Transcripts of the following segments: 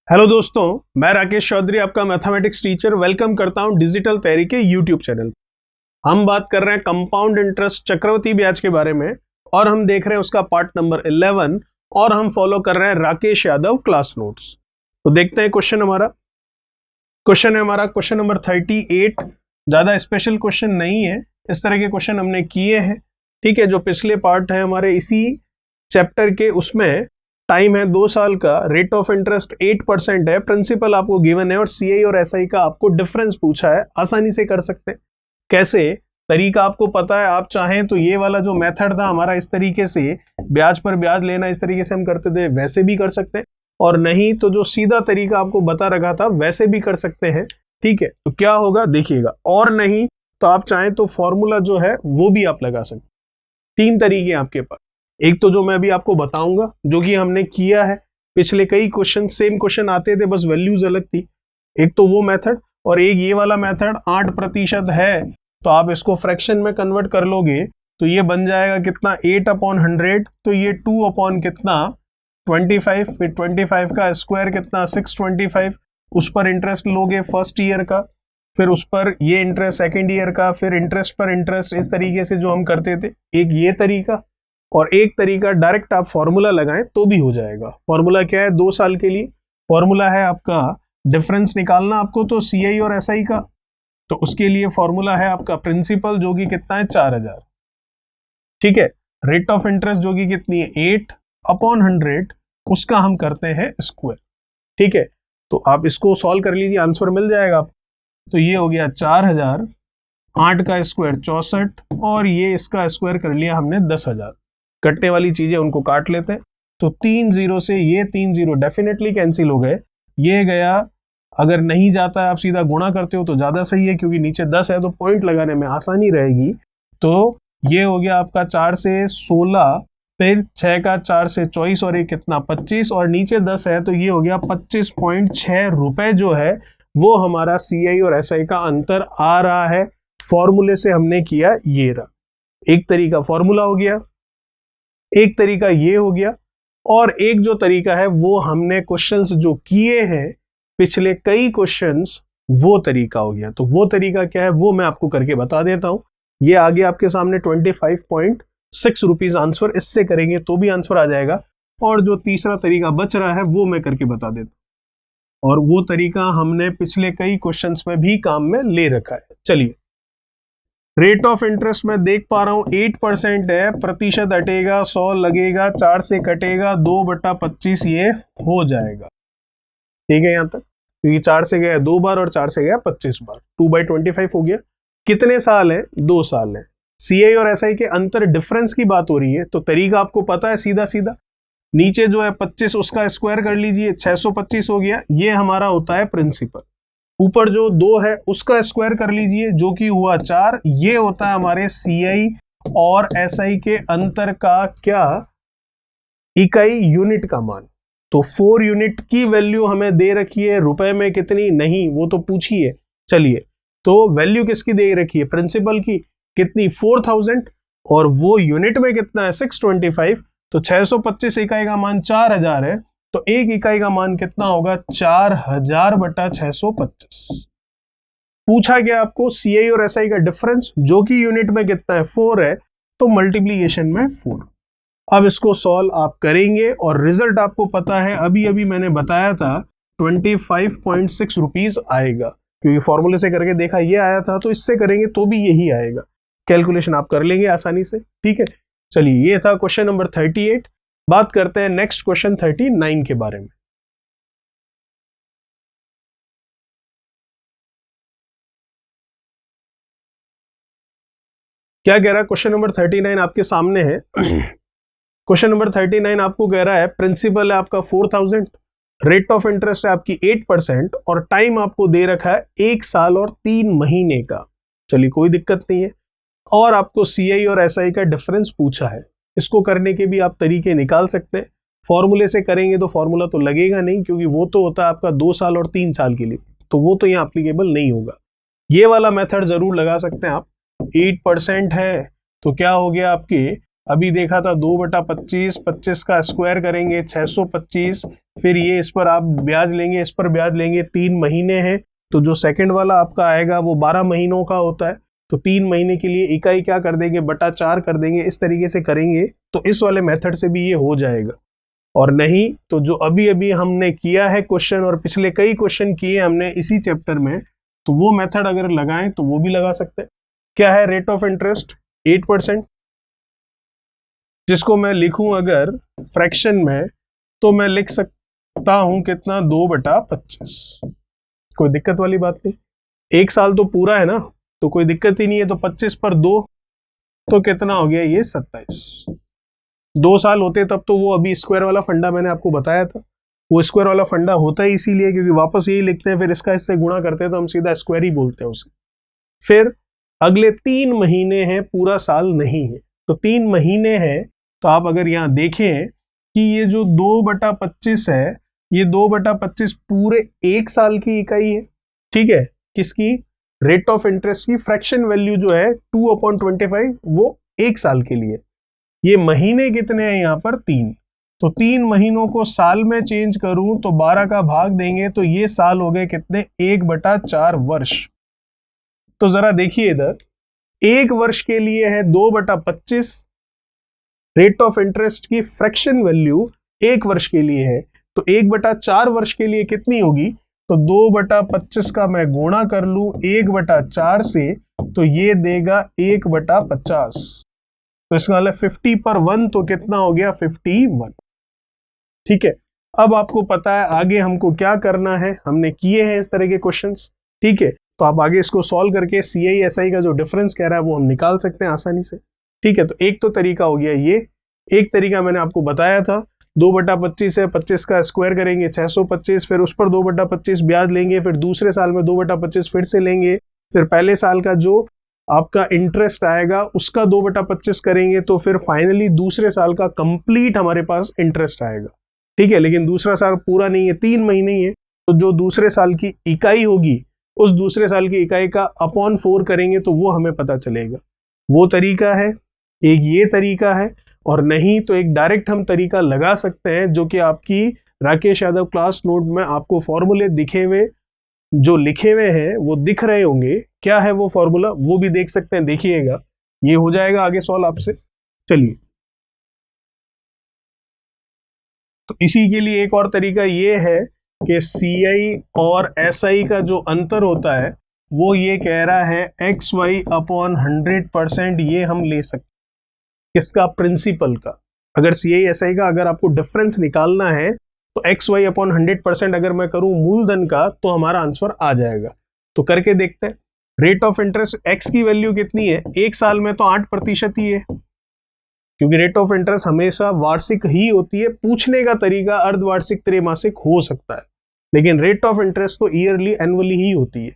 Hello दोस्तों, मैं राकेश चौधरी आपका मैथमेटिक्स टीचर वेलकम करता हूं डिजिटल तैयारी के यूट्यूब चैनल। हम बात कर रहे हैं कंपाउंड इंटरेस्ट चक्रवृद्धि ब्याज के बारे में और हम देख रहे हैं उसका पार्ट नंबर 11 और हम फॉलो कर रहे हैं राकेश यादव क्लास नोट्स। तो देखते हैं क्वेश्चन हमारा क्वेश्चन नंबर 38। ज़्यादा स्पेशल क्वेश्चन नहीं है, इस तरह के क्वेश्चन हमने किए हैं। ठीक है, जो पिछले पार्ट है हमारे इसी चैप्टर के, उसमें टाइम है 2 साल का, रेट ऑफ इंटरेस्ट 8% है, प्रिंसिपल आपको गिवन है और सीआई और एसआई का आपको डिफरेंस पूछा है। आसानी से कर सकते हैं। कैसे? तरीका आपको पता है। आप चाहें तो ये वाला जो मेथड था हमारा, इस तरीके से ब्याज पर ब्याज लेना, इस तरीके से हम करते थे, वैसे भी कर सकते हैं, और नहीं तो जो सीधा तरीका आपको बता रखा था वैसे भी कर सकते हैं। ठीक है, तो क्या होगा देखिएगा। और नहीं तो आप चाहें तो फॉर्मूला जो है वो भी आप लगा सकते। 3 तरीके आपके पास। एक तो जो मैं अभी आपको बताऊंगा, जो कि हमने किया है पिछले कई क्वेश्चन, सेम क्वेश्चन आते थे, बस वैल्यूज अलग थी। एक तो वो मेथड, और एक ये वाला मेथड 8% है, तो आप इसको फ्रैक्शन में कन्वर्ट कर लोगे तो ये बन जाएगा कितना, 8/100। तो ये 2 कितना 25, फिर 25 का स्क्वायर कितना 625। उस पर इंटरेस्ट लोगे फर्स्ट ईयर का, फिर उस पर ये इंटरेस्ट सेकेंड ईयर का, फिर इंटरेस्ट पर इंटरेस्ट, इस तरीके से जो हम करते थे। एक ये तरीका, और एक तरीका डायरेक्ट आप फॉर्मूला लगाएं तो भी हो जाएगा। फॉर्मूला क्या है 2 साल के लिए? फॉर्मूला है आपका डिफरेंस निकालना आपको तो सीआई और एसआई का, तो उसके लिए फॉर्मूला है आपका प्रिंसिपल, जो कि कितना है 4000। ठीक है, रेट ऑफ इंटरेस्ट जो कि कितनी है 8/100, उसका हम करते हैं स्क्वायर। ठीक है, तो आप इसको सॉल्व कर लीजिए, आंसर मिल जाएगा आपको। तो ये हो गया 4000, 8 का स्क्वायर 64, और ये इसका स्क्वायर कर लिया हमने 10,000। कटने वाली चीजें उनको काट लेते हैं, तो 3 0 से ये 3 0 डेफिनेटली कैंसिल हो गए। ये गया, अगर नहीं जाता है आप सीधा गुणा करते हो तो ज्यादा सही है, क्योंकि नीचे 10 है तो पॉइंट लगाने में आसानी रहेगी। तो ये हो गया आपका 4 से 16, फिर 6 का 4 से 24, और ये कितना 25, और नीचे 10 है तो ये हो गया 25.6 रुपए जो है वो हमारा सीआई और एसआई का अंतर आ रहा है। फॉर्मूले से हमने किया ये रहा। एक तरीका फॉर्मूला हो गया, एक तरीका ये हो गया, और एक जो तरीका है वो हमने क्वेश्चंस जो किए हैं पिछले कई क्वेश्चंस, वो तरीका हो गया। तो वो तरीका क्या है वो मैं आपको करके बता देता हूं। ये आगे आपके सामने 25.6 रुपीज आंसर, इससे करेंगे तो भी आंसर आ जाएगा। और जो तीसरा तरीका बच रहा है वो मैं करके बता देता हूं, और वो तरीका हमने पिछले कई क्वेश्चंस में भी काम में ले रखा है। चलिए, रेट ऑफ इंटरेस्ट में देख पा रहा हूं 8% है, प्रतिशत हटेगा 100 लगेगा, 4 से कटेगा 2/25, ये हो जाएगा। ठीक है यहां तक, क्योंकि 4 से गया 2 बार और 4 से गया 25 बार, 2/25 हो गया। कितने साल है? 2 साल है। सीआई और एसआई के अंतर डिफरेंस की बात हो रही है, तो तरीका आपको पता है सीधा सीधा। नीचे जो है 25, उसका स्क्वायर कर लीजिए, 625 हो गया, ये हमारा होता है प्रिंसिपल। ऊपर जो 2 है उसका स्क्वायर कर लीजिए, जो कि हुआ 4, ये होता है हमारे सीआई और एसआई के अंतर का क्या, इकाई यूनिट का मान। तो 4 यूनिट की वैल्यू हमें दे रखी है, रुपए में कितनी नहीं वो तो पूछिए। चलिए, तो वैल्यू किसकी दे रखी है? प्रिंसिपल की। कितनी? 4000, और वो यूनिट में कितना है 625। तो 625 इकाई का मान 4000 है, तो एक इकाई का मान कितना होगा 4000/625। पूछा गया आपको सीआई और एसआई का डिफरेंस, जो कि यूनिट में कितना है 4 है, तो मल्टीप्लीकेशन में 4। अब इसको सॉल्व आप करेंगे और रिजल्ट आपको पता है, अभी अभी मैंने बताया था 25.6 रुपीज आएगा, क्योंकि फॉर्मूले से करके देखा ये आया था, तो इससे करेंगे तो भी यही आएगा। कैलकुलेशन आप कर लेंगे आसानी से। ठीक है, चलिए, ये था क्वेश्चन नंबर 38। बात करते हैं नेक्स्ट क्वेश्चन 39 के बारे में। क्या कह रहा है क्वेश्चन नंबर 39 आपके सामने है। क्वेश्चन नंबर 39 आपको कह रहा है प्रिंसिपल है आपका 4000, रेट ऑफ इंटरेस्ट है आपकी 8%, और टाइम आपको दे रखा है 1 साल और 3 महीने का। चलिए, कोई दिक्कत नहीं है। और आपको सीआई और एसआई का डिफरेंस पूछा है। इसको करने के भी आप तरीके निकाल सकते हैं। फॉर्मूले से करेंगे तो फॉर्मूला तो लगेगा नहीं, क्योंकि वो तो होता है आपका 2 साल और 3 साल के लिए, तो वो तो यहाँ अप्लीकेबल नहीं होगा। ये वाला मेथड जरूर लगा सकते हैं आप। 8% है तो क्या हो गया आपके, अभी देखा था 2/25, 25 का स्क्वायर करेंगे 625, फिर ये इस पर आप ब्याज लेंगे, इस पर ब्याज लेंगे, 3 महीने हैं तो जो सेकंड वाला आपका आएगा वो 12 महीनों का होता है, तो 3 महीने के लिए इकाई क्या कर देंगे, बटा 4 कर देंगे। इस तरीके से करेंगे तो इस वाले मेथड से भी ये हो जाएगा। और नहीं तो जो अभी अभी हमने किया है क्वेश्चन, और पिछले कई क्वेश्चन किए हमने इसी चैप्टर में, तो वो मेथड अगर लगाएं तो वो भी लगा सकते हैं। क्या है रेट ऑफ इंटरेस्ट? 8%, जिसको मैं लिखूं अगर फ्रैक्शन में तो मैं लिख सकता हूं कितना, 2/25। कोई दिक्कत वाली बात नहीं, 1 साल तो पूरा है ना, तो कोई दिक्कत ही नहीं है। तो 25 पर 2 तो कितना हो गया, ये 27। 2 साल होते तब तो वो अभी स्क्वायर वाला फंडा मैंने आपको बताया था, वो स्क्वायर वाला फंडा होता है इसीलिए क्योंकि वापस यही लिखते हैं, फिर इसका इससे गुणा करते हैं तो हम सीधा स्क्वायर ही बोलते हैं उसे। फिर अगले 3 महीने हैं, पूरा साल नहीं है, तो 3 महीने हैं। तो आप अगर यहाँ देखें कि ये जो 2/25 है, ये 2/25 पूरे 1 साल की इकाई है, ठीक है। किसकी? रेट ऑफ इंटरेस्ट की फ्रैक्शन वैल्यू जो है 2/25 वो 1 साल के लिए। ये महीने कितने हैं यहाँ पर? 3, तो 3 महीनों को साल में चेंज करूं तो 12 का भाग देंगे तो ये साल हो गए कितने, 1/4 वर्ष। तो जरा देखिए इधर, 1 वर्ष के लिए है 2/25, रेट ऑफ इंटरेस्ट की फ्रैक्शन वैल्यू 1 वर्ष के लिए है, तो 1/4 वर्ष के लिए कितनी होगी, तो 2/25 का मैं गुणा कर लूं 1/4 से, तो ये देगा 1/50। तो इसका मतलब 50 पर 1 तो कितना हो गया, 51। ठीक है, अब आपको पता है आगे हमको क्या करना है, हमने किए हैं इस तरह के क्वेश्चंस, ठीक है। तो आप आगे इसको सॉल्व करके CI SI का जो डिफरेंस कह रहा है वो हम निकाल सकते हैं आसानी से, ठीक है। तो एक तो तरीका हो गया ये, एक तरीका मैंने आपको बताया था, 2/25 है, 25 का स्क्वायर करेंगे 625, फिर उस पर 2/25 ब्याज लेंगे, फिर दूसरे साल में 2/25 फिर से लेंगे, फिर पहले साल का जो आपका इंटरेस्ट आएगा उसका 2/25 करेंगे, तो फिर फाइनली दूसरे साल का कंप्लीट हमारे पास इंटरेस्ट आएगा, ठीक है। लेकिन दूसरा साल पूरा नहीं है, 3 महीने ही है, तो जो दूसरे साल की इकाई होगी उस दूसरे साल की इकाई का अपॉन 4 करेंगे तो वो हमें पता चलेगा। वो तरीका है, एक ये तरीका है, और नहीं तो एक डायरेक्ट हम तरीका लगा सकते हैं जो कि आपकी राकेश यादव क्लास नोट में आपको फॉर्मूले दिखे हुए जो लिखे हुए हैं वो दिख रहे होंगे। क्या है वो फॉर्मूला, वो भी देख सकते हैं, देखिएगा, ये हो जाएगा आगे सॉल्व आपसे। चलिए, तो इसी के लिए एक और तरीका ये है कि CI और SI का जो अंतर होता है वो ये कह रहा है XY/100%, ये हम ले सकते, किसका, प्रिंसिपल का। अगर CI SI का अगर आपको डिफरेंस निकालना है तो XY/100% अगर मैं करूं मूलधन का तो हमारा आंसर आ जाएगा। तो करके देखते हैं। रेट ऑफ इंटरेस्ट X की वैल्यू कितनी है, 1 साल में तो 8% ही है, क्योंकि रेट ऑफ इंटरेस्ट हमेशा वार्षिक ही होती है। पूछने का तरीका अर्धवार्षिक, त्रैमासिक हो सकता है, लेकिन रेट ऑफ इंटरेस्ट तो ईयरली, एनुअली ही होती है।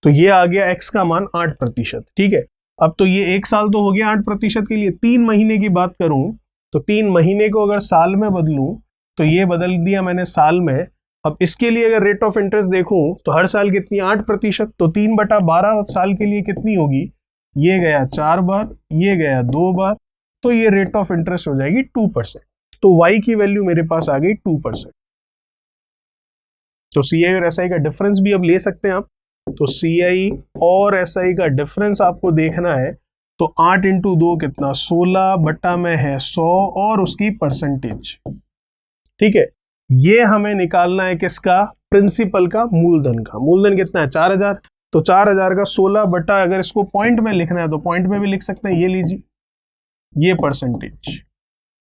तो ये आ गया X का मान 8%, ठीक है। अब तो ये 1 साल तो हो गया 8% के लिए, 3 महीने की बात करूं तो 3 महीने को अगर साल में बदलूं तो ये बदल दिया मैंने साल में। अब इसके लिए अगर रेट ऑफ इंटरेस्ट देखूं तो हर साल कितनी, 8%, तो 3/12 साल के लिए कितनी होगी, ये गया 4 बार, ये गया 2 बार, तो ये रेट ऑफ इंटरेस्ट हो जाएगी 2%। तो Y की वैल्यू मेरे पास आ गई 2%। तो CI और SI का डिफरेंस भी अब ले सकते हैं आप। तो CI और SI का डिफरेंस आपको देखना है, तो 8 × 2 कितना, 16 बटा में है 100 और उसकी परसेंटेज, ठीक है। ये हमें निकालना है किसका, प्रिंसिपल का, मूलधन का। मूलधन कितना है, 4000, तो 4000 का 16 बटा, अगर इसको पॉइंट में लिखना है तो पॉइंट में भी लिख सकते हैं, ये लीजिए, ये परसेंटेज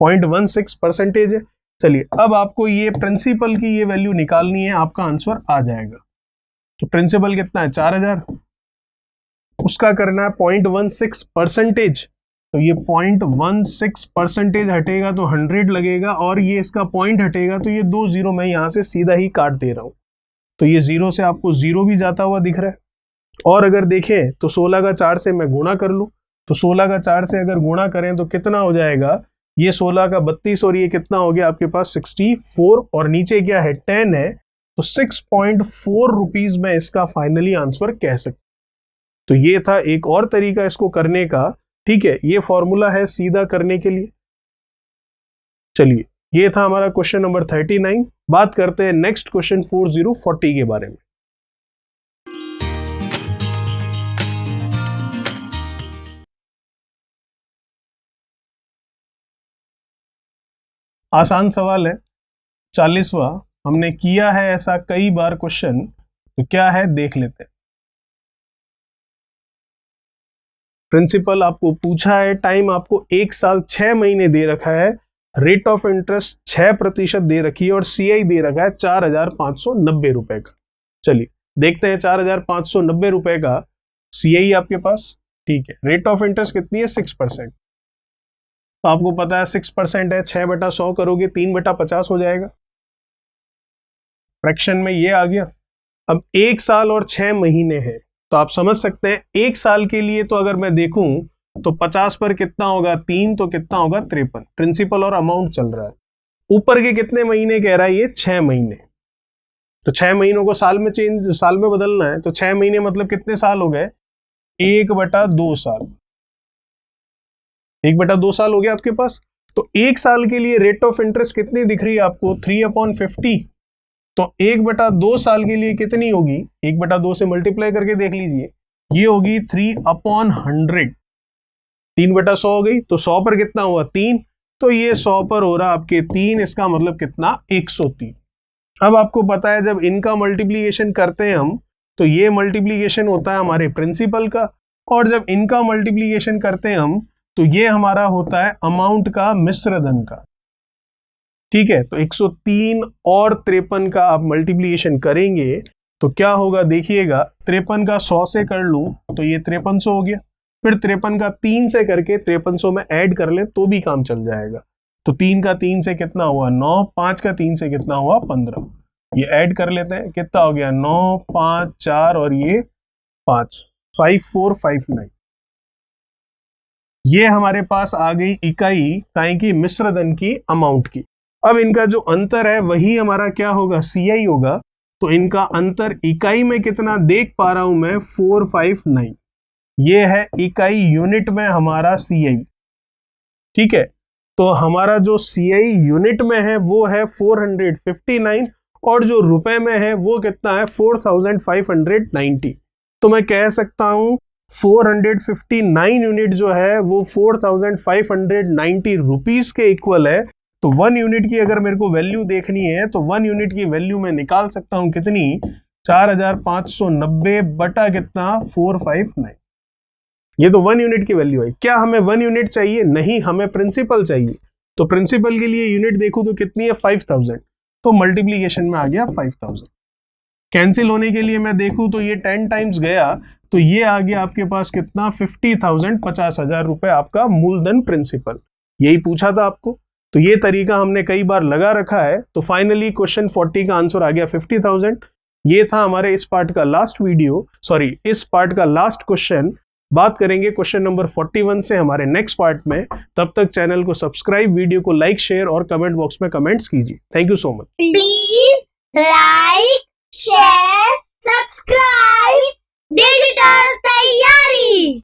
0.16% है। चलिए, अब आपको ये प्रिंसिपल की ये वैल्यू निकालनी है, आपका आंसर आ जाएगा। तो प्रिंसिपल कितना है, 4000, उसका करना है 0.16%, तो ये 0.16% हटेगा तो 100 लगेगा, और ये इसका पॉइंट हटेगा तो ये 2 0 मैं यहां से सीधा ही काट दे रहा हूं, तो ये 0 से आपको 0 भी जाता हुआ दिख रहा है। और अगर देखें तो 16 का 4 से मैं गुणा कर लूं, तो 16 का 4 से अगर गुणा करें तो कितना हो जाएगा, ये 16 का 32 और ये कितना हो गया आपके पास 64, और नीचे क्या है 10 है, तो 6.4 रुपीज में इसका फाइनली आंसर कह सकते। तो ये था एक और तरीका इसको करने का, ठीक है। ये फॉर्मूला है सीधा करने के लिए। चलिए, ये था हमारा क्वेश्चन नंबर 39। बात करते हैं नेक्स्ट क्वेश्चन 4040 के बारे में। आसान सवाल है, 40वां। हमने किया है ऐसा कई बार क्वेश्चन, तो क्या है देख लेते हैं। प्रिंसिपल आपको पूछा है, टाइम आपको 1 साल 6 महीने दे रखा है, रेट ऑफ इंटरेस्ट 6% दे रखी है और सीआई दे रखा है 4,590 रुपए का। चलिए देखते हैं 4,590 रुपए का सीआई आपके पास, ठीक है। रेट ऑफ इंटरेस्ट कितनी है? 6%। तो आपको पता है 6% है, 6/100 करोगे 3/50 हो जाएगा। फ्रैक्शन में ये आ गया। अब 1 साल और 6 महीने है, तो आप समझ सकते हैं 1 साल के लिए तो अगर मैं देखूं तो 50 पर कितना होगा? 3, तो कितना होगा? 53। प्रिंसिपल और अमाउंट चल रहा है। ऊपर के कितने महीने कह रहा है? ये 6 महीने। तो 6 महीनों को साल में बदलना है, तो 6 महीने मतलब कितने साल हो गए? 1/2 साल। 1/2 साल हो गया आपके पास। तो 1 साल के लिए रेट ऑफ इंटरेस्ट कितनी दिख रही है आपको? 3/50। तो 1/2 साल के लिए कितनी होगी? 1/2 से मल्टीप्लाई करके देख लीजिए, ये होगी 3/100। 3/100 हो गई, तो 100 पर कितना हुआ? 3। तो ये 100 पर हो रहा आपके 3, इसका मतलब कितना? 103। अब आपको पता है जब इनका मल्टीप्लीकेशन करते हैं हम, तो ये मल्टीप्लीकेशन होता है हमारे प्रिंसिपल का, और जब इनका मल्टीप्लीकेशन करते हैं हम, तो ये हमारा होता है अमाउंट का, मिश्र धन का। ठीक है, तो 103 और 53 का आप मल्टीप्लीकेशन करेंगे तो क्या होगा देखिएगा। 53 का 100 से कर लूं तो ये 5300 हो गया, फिर 53 का 3 से करके 5300 में ऐड कर ले तो भी काम चल जाएगा। तो 3 का 3 से कितना हुआ? 9। 5 का 3 से कितना हुआ? 15। ये ऐड कर लेते हैं, कितना हो गया? 9, 5, 4 और ये 5, 5459। ये हमारे पास आ गई इकाई काई की, मिश्र धन की, अमाउंट की। अब इनका जो अंतर है वही हमारा क्या होगा? सीआई होगा। तो इनका अंतर इकाई में कितना देख पा रहा हूं मैं? 459। ये है इकाई, यूनिट में हमारा सीआई। ठीक है, तो हमारा जो सीआई यूनिट में है वो है 459, और जो रुपए में है वो कितना है? 4590। तो मैं कह सकता हूं 459 यूनिट जो है वो 4590 रुपीस के इक्वल है। तो 1 यूनिट की अगर मेरे को वैल्यू देखनी है तो 1 यूनिट की वैल्यू मैं निकाल सकता हूं कितनी? 4590 बटा कितना? 459। ये तो 1 यूनिट की वैल्यू है। क्या हमें 1 यूनिट चाहिए? नहीं, हमें प्रिंसिपल चाहिए। तो प्रिंसिपल के लिए यूनिट देखूं तो कितनी है? 5000। तो मल्टीप्लीकेशन में आ गया 5000। कैंसिल होने के लिए मैं देखूं तो ये 10 टाइम्स गया, तो ये आ गया आपके पास कितना? 50,000, 50,000 रुपए आपका मूलधन प्रिंसिपल। यही पूछा था आपको। तो ये तरीका हमने कई बार लगा रखा है। तो फाइनली क्वेश्चन 40 का आंसर आ गया 50,000। ये था हमारे इस पार्ट का लास्ट वीडियो, सॉरी इस पार्ट का लास्ट क्वेश्चन। बात करेंगे क्वेश्चन नंबर 41 से हमारे नेक्स्ट पार्ट में। तब तक चैनल को सब्सक्राइब, वीडियो को लाइक, शेयर और कमेंट बॉक्स में कमेंट्स कीजिए। Thank you so much. Please like, share, subscribe digital तैयारी।